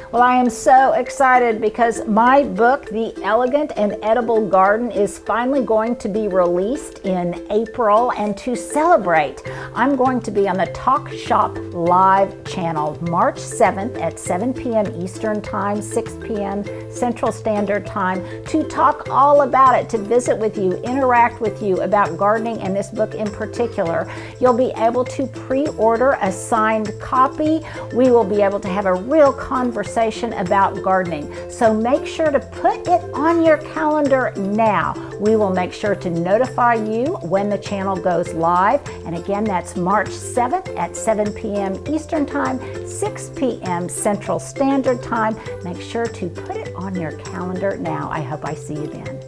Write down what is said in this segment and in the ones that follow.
Well, I am so excited because my book, The Elegant and Edible Garden, is finally going to be released in April. And to celebrate, I'm going to be on the Talk Shop Live channel March 7th at 7 p.m. Eastern Time, 6 p.m. Central Standard Time, to talk all about it, to visit with you, interact with you about gardening and this book in particular. You'll be able to pre-order a signed copy. We will be able to have a real conversation about gardening. So make sure to put it on your calendar now. We will make sure to notify you when the channel goes live. And again, that's March 7th at 7 p.m. Eastern Time, 6 p.m. Central Standard Time. Make sure to put it on your calendar now. I hope I see you then.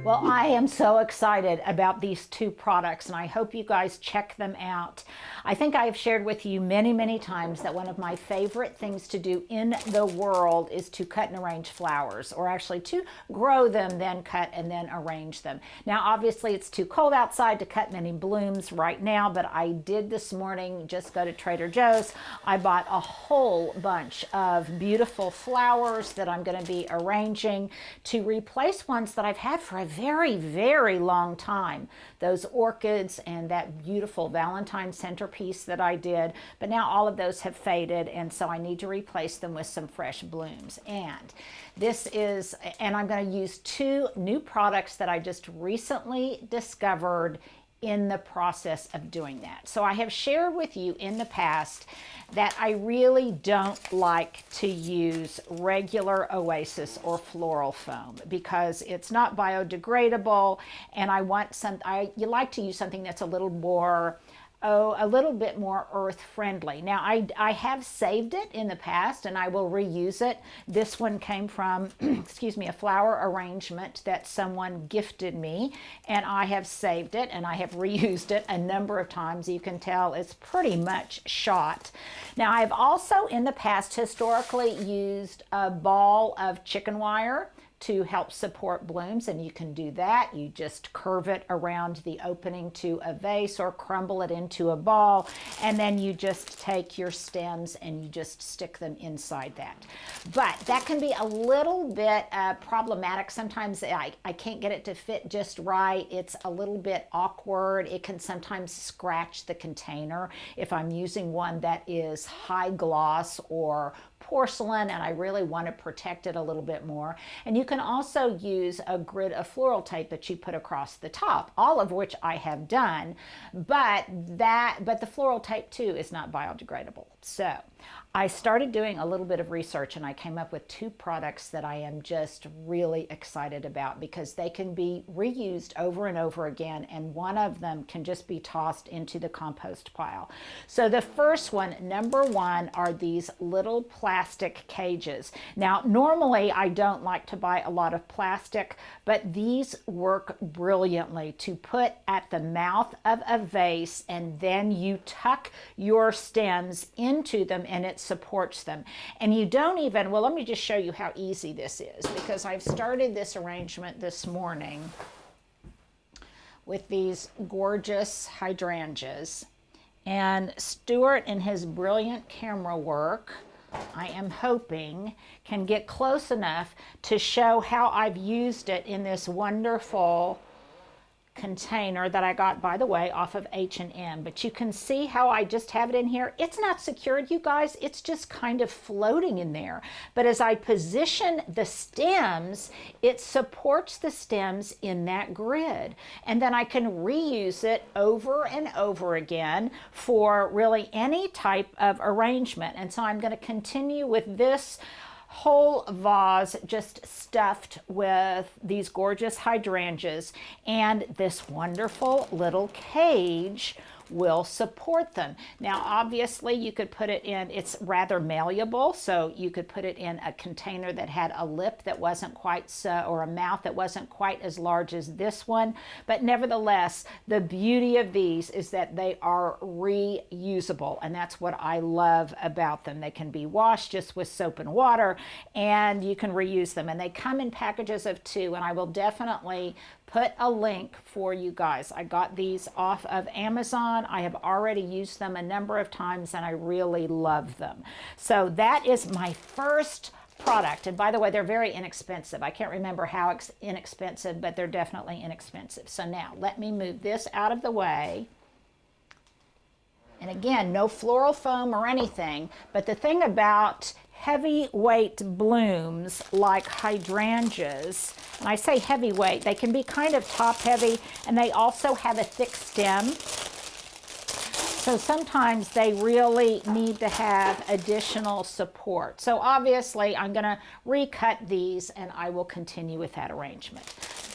Well, I am so excited about these two products, and I hope you guys check them out. I think I have shared with you many, many times that one of my favorite things to do in the world is to cut and arrange flowers, or actually to grow them, then cut and then arrange them. Now, obviously, it's too cold outside to cut many blooms right now, but I did this morning just go to Trader Joe's. I bought a whole bunch of beautiful flowers that I'm going to be arranging to replace ones that I've had for a very, very long time. Those orchids and that beautiful Valentine centerpiece that I did, but now all of those have faded, and so I need to replace them with some fresh blooms. And I'm going to use two new products that I just recently discovered in the process of doing that. So I have shared with you in the past that I really don't like to use regular Oasis or floral foam because it's not biodegradable, and you like to use something that's a little bit more earth friendly. Now, I have saved it in the past and I will reuse it. This one came from, a flower arrangement that someone gifted me, and I have saved it and I have reused it a number of times. You can tell it's pretty much shot. Now, I've also in the past historically used a ball of chicken wire to help support blooms, and you can do that. You just curve it around the opening to a vase or crumble it into a ball, and then you just take your stems and you just stick them inside that. But that can be a little bit problematic. Sometimes I can't get it to fit just right. It's a little bit awkward. It can sometimes scratch the container if I'm using one that is high gloss or porcelain and I really want to protect it a little bit more. And you can also use a grid of floral tape that you put across the top, all of which I have done, but the floral tape too is not biodegradable. So I started doing a little bit of research and I came up with two products that I am just really excited about because they can be reused over and over again, and one of them can just be tossed into the compost pile. So the first one, number one, are these little plastic cages. Now, normally I don't like to buy a lot of plastic, but these work brilliantly to put at the mouth of a vase, and then you tuck your stems into them and it supports them. And you don't even, well, let me just show you how easy this is, because I've started this arrangement this morning with these gorgeous hydrangeas. And Stuart, in his brilliant camera work, I am hoping can get close enough to show how I've used it in this wonderful container that I got, by the way, off of H&M. But you can see how I just have it in here. It's not secured, you guys. It's just kind of floating in there. But as I position the stems, it supports the stems in that grid. And then I can reuse it over and over again for really any type of arrangement. And so I'm going to continue with this whole vase just stuffed with these gorgeous hydrangeas, and this wonderful little cage will support them. Now, obviously, you could put it in, it's rather malleable, so you could put it in a container that had a lip that wasn't quite so, or a mouth that wasn't quite as large as this one. But nevertheless, the beauty of these is that they are reusable, and that's what I love about them. They can be washed just with soap and water, and you can reuse them. And they come in packages of 2, and I will definitely put a link for you guys. I got these off of Amazon. I have already used them a number of times and I really love them. So that is my first product. And by the way, they're very inexpensive. I can't remember how inexpensive, but they're definitely inexpensive. So now let me move this out of the way. And again, no floral foam or anything, but the thing about heavyweight blooms like hydrangeas, and I say heavyweight, they can be kind of top heavy, and they also have a thick stem. So sometimes they really need to have additional support. So obviously I'm going to recut these and I will continue with that arrangement.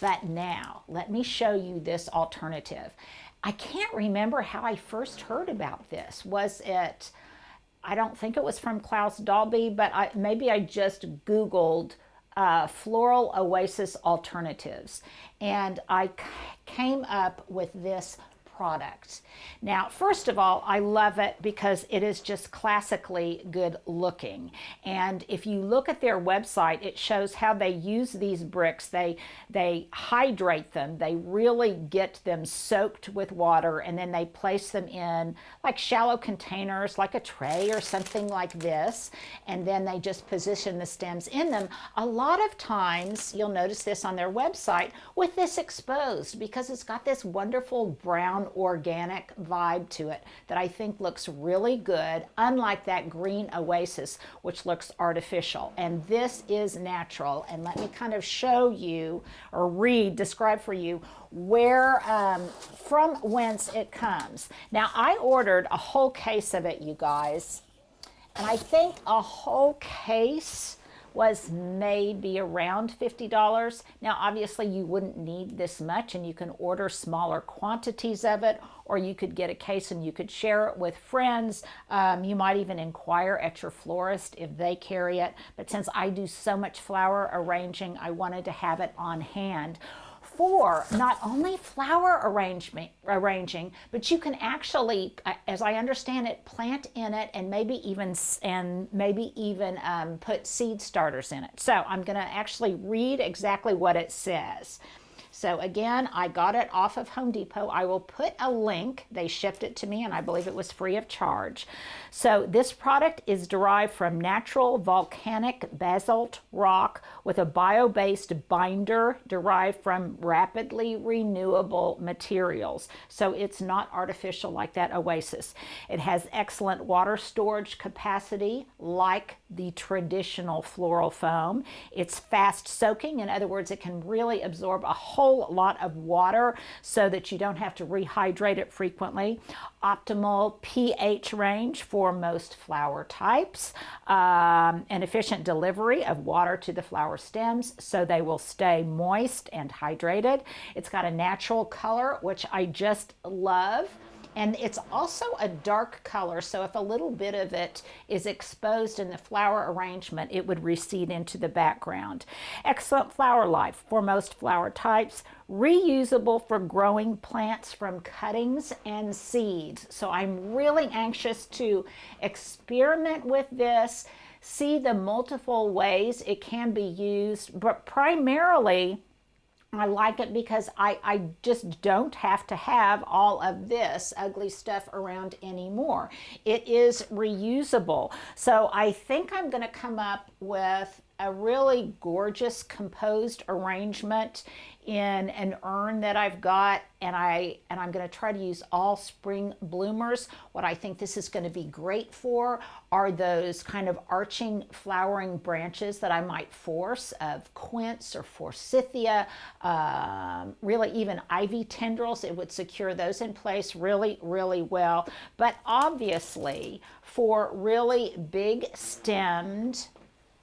But now let me show you this alternative. I can't remember how I first heard about this. Was it, I don't think it was from Klaus Dalby, but maybe I just Googled floral oasis alternatives. And I came up with this product. Now, first of all, I love it because it is just classically good looking. And if you look at their website, it shows how they use these bricks. They hydrate them. They really get them soaked with water, and then they place them in like shallow containers, like a tray or something like this. And then they just position the stems in them. A lot of times, you'll notice this on their website, with this exposed, because it's got this wonderful brown organic vibe to it that I think looks really good, unlike that green oasis, which looks artificial. And this is natural. And let me kind of show you or describe for you where, from whence it comes. Now, I ordered a whole case of it, you guys, and I think a whole case was maybe around $50. Now, obviously, you wouldn't need this much, and you can order smaller quantities of it, or you could get a case and you could share it with friends. You might even inquire at your florist if they carry it. But since I do so much flower arranging, I wanted to have it on hand for not only flower arranging, but you can actually, as I understand it, plant in it and maybe even put seed starters in it. So I'm going to actually read exactly what it says. So again, I got it off of Home Depot. I will put a link. They shipped it to me, and I believe it was free of charge. So this product is derived from natural volcanic basalt rock with a bio-based binder derived from rapidly renewable materials. So it's not artificial like that oasis. It has excellent water storage capacity like the traditional floral foam. It's fast soaking. In other words, it can really absorb a whole lot of water so that you don't have to rehydrate it frequently. Optimal pH range for most flower types. An efficient delivery of water to the flower stems so they will stay moist and hydrated. It's got a natural color, which I just love. And it's also a dark color, so if a little bit of it is exposed in the flower arrangement, it would recede into the background. Excellent flower life for most flower types. Reusable for growing plants from cuttings and seeds. So I'm really anxious to experiment with this, see the multiple ways it can be used, but primarily I like it because I just don't have to have all of this ugly stuff around anymore. It is reusable. So I think I'm going to come up with a really gorgeous composed arrangement in an urn that I've got, and I'm going to try to use all spring bloomers. What I think this is going to be great for are those kind of arching flowering branches that I might force of quince or forsythia, really even ivy tendrils. It would secure those in place really, really well. But obviously for really big stemmed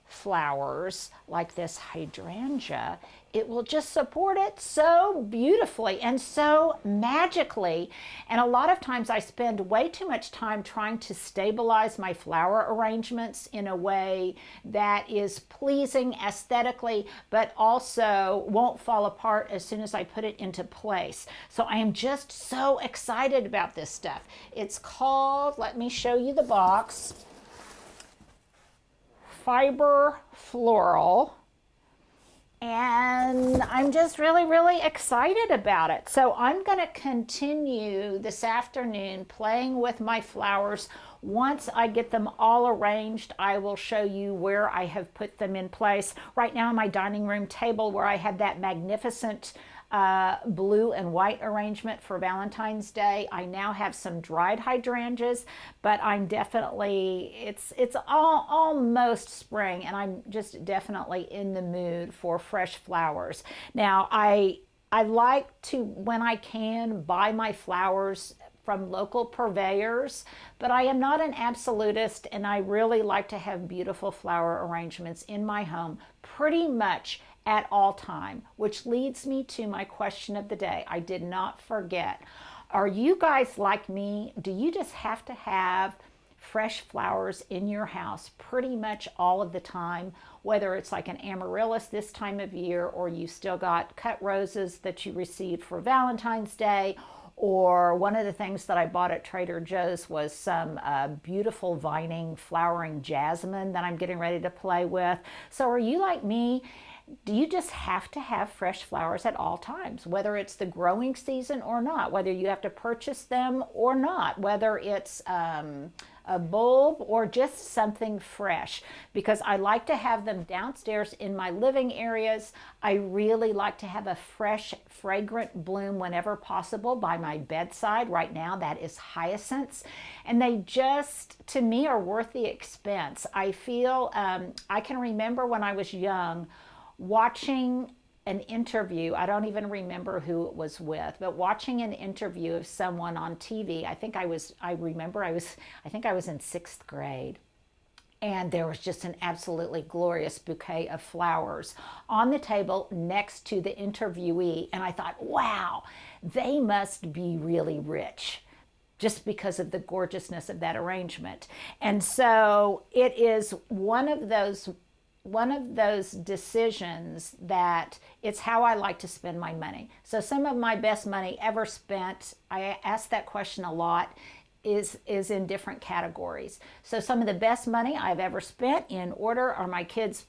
flowers like this hydrangea, it will just support it so beautifully and so magically. And a lot of times I spend way too much time trying to stabilize my flower arrangements in a way that is pleasing aesthetically, but also won't fall apart as soon as I put it into place. So I am just so excited about this stuff. It's called, let me show you the box, Fiber Floral, and I'm just really, really excited about it. So I'm going to continue this afternoon playing with my flowers. Once I get them all arranged, I will show you where I have put them in place. Right now on my dining room table, where I have that magnificent blue and white arrangement for Valentine's Day, I now have some dried hydrangeas, but I'm definitely, it's almost spring, and I'm just definitely in the mood for fresh flowers. Now, I like to, when I can, buy my flowers from local purveyors, but I am not an absolutist, and I really like to have beautiful flower arrangements in my home pretty much at all time, which leads me to my question of the day. I did not forget. Are you guys like me? Do you just have to have fresh flowers in your house pretty much all of the time, whether it's like an amaryllis this time of year, or you still got cut roses that you received for Valentine's Day? Or one of the things that I bought at Trader Joe's was some beautiful vining flowering jasmine that I'm getting ready to play with. So are you like me? Do you just have to have fresh flowers at all times, whether it's the growing season or not, whether you have to purchase them or not, whether it's a bulb or just something fresh? Because I like to have them downstairs in my living areas. I really like to have a fresh, fragrant bloom whenever possible by my bedside. Right now, that is hyacinths. And they just, to me, are worth the expense. I feel, I can remember when I was young, watching an interview. I don't even remember who it was with, but watching an interview of someone on TV. I think I was in 6th grade. And there was just an absolutely glorious bouquet of flowers on the table next to the interviewee. And I thought, wow, they must be really rich, just because of the gorgeousness of that arrangement. And so it is one of those decisions that it's how I like to spend my money. So some of my best money ever spent, I ask that question a lot, is in different categories. So some of the best money I've ever spent in order are my kids'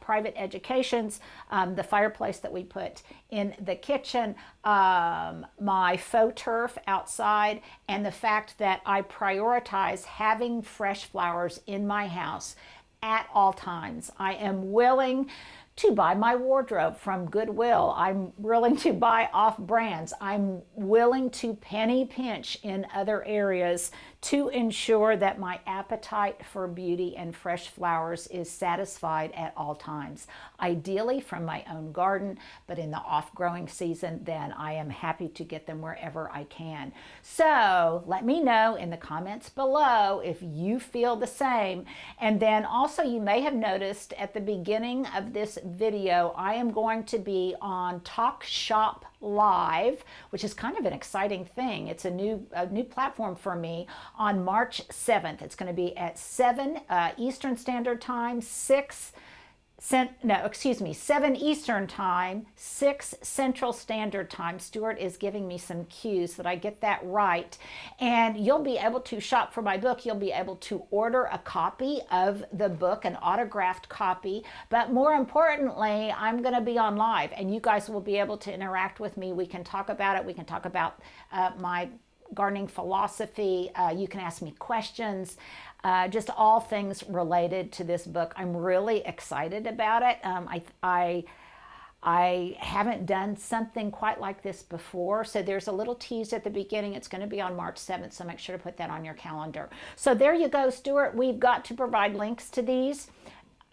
private educations, the fireplace that we put in the kitchen, my faux turf outside, and the fact that I prioritize having fresh flowers in my house at all times. I am willing to buy my wardrobe from Goodwill. I'm willing to buy off brands. I'm willing to penny pinch in other areas to ensure that my appetite for beauty and fresh flowers is satisfied at all times. Ideally from my own garden, but in the off-growing season, then I am happy to get them wherever I can. So let me know in the comments below if you feel the same. And then also, you may have noticed at the beginning of this video, I am going to be on Talk Shop Live, which is kind of an exciting thing. It's a new platform for me on March 7th. It's going to be at 7 Eastern Standard Time, 7 Eastern Time, 6 Central Standard Time. Stuart is giving me some cues that I get that right. And you'll be able to shop for my book. You'll be able to order a copy of the book, an autographed copy. But more importantly, I'm going to be on live, and you guys will be able to interact with me. We can talk about it. We can talk about my gardening philosophy. You can ask me questions. Just all things related to this book. I'm really excited about it. I haven't done something quite like this before, so there's a little tease at the beginning. It's going to be on March 7th, so make sure to put that on your calendar. So there you go, Stuart. We've got to provide links to these,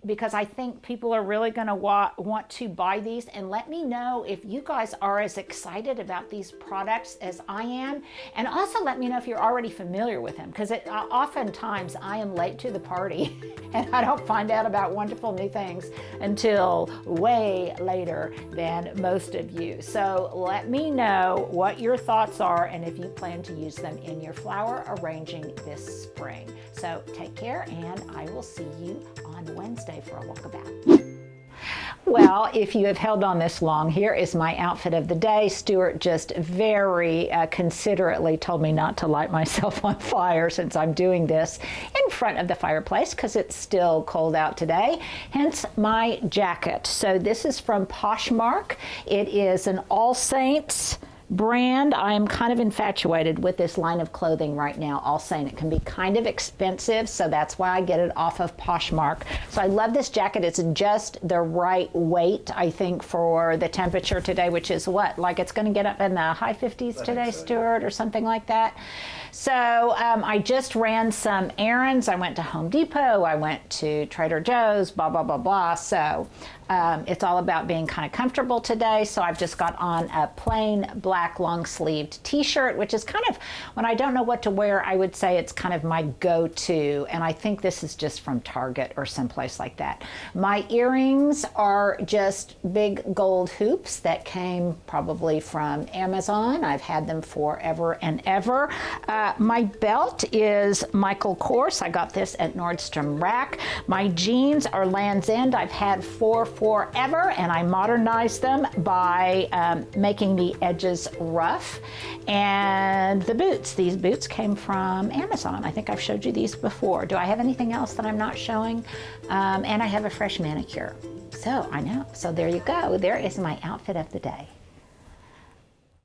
because I think people are really going to want to buy these. And let me know if you guys are as excited about these products as I am. And also let me know if you're already familiar with them, because oftentimes I am late to the party and I don't find out about wonderful new things until way later than most of you. So let me know what your thoughts are and if you plan to use them in your flower arranging this spring. So take care, and I will see you on Wednesday for a walkabout. Well, if you have held on this long, here is my outfit of the day. Stuart just very considerately told me not to light myself on fire since I'm doing this in front of the fireplace because it's still cold out today, hence my jacket. So this is from Poshmark. It is an All Saints brand. I am kind of infatuated with this line of clothing right now. All Saint. It can be kind of expensive, so that's why I get it off of Poshmark. So I love this jacket. It's just the right weight, I think, for the temperature today, which is what? Like it's going to get up in the high 50s today, Stuart, or something like that. So I just ran some errands. I went to Home Depot. I went to Trader Joe's, blah, blah, blah, blah. So it's all about being kind of comfortable today. So I've just got on a plain black long-sleeved t-shirt, which is kind of, when I don't know what to wear, I would say it's kind of my go-to. And I think this is just from Target or someplace like that. My earrings are just big gold hoops that came probably from Amazon. I've had them forever and ever. My belt is Michael Kors. I got this at Nordstrom Rack. My jeans are Land's End. I've had forever, and I modernized them by making the edges rough. And the boots, these boots came from Amazon. I think I've showed you these before. Do I have anything else that I'm not showing? And I have a fresh manicure. So I know. So there you go. There is my outfit of the day.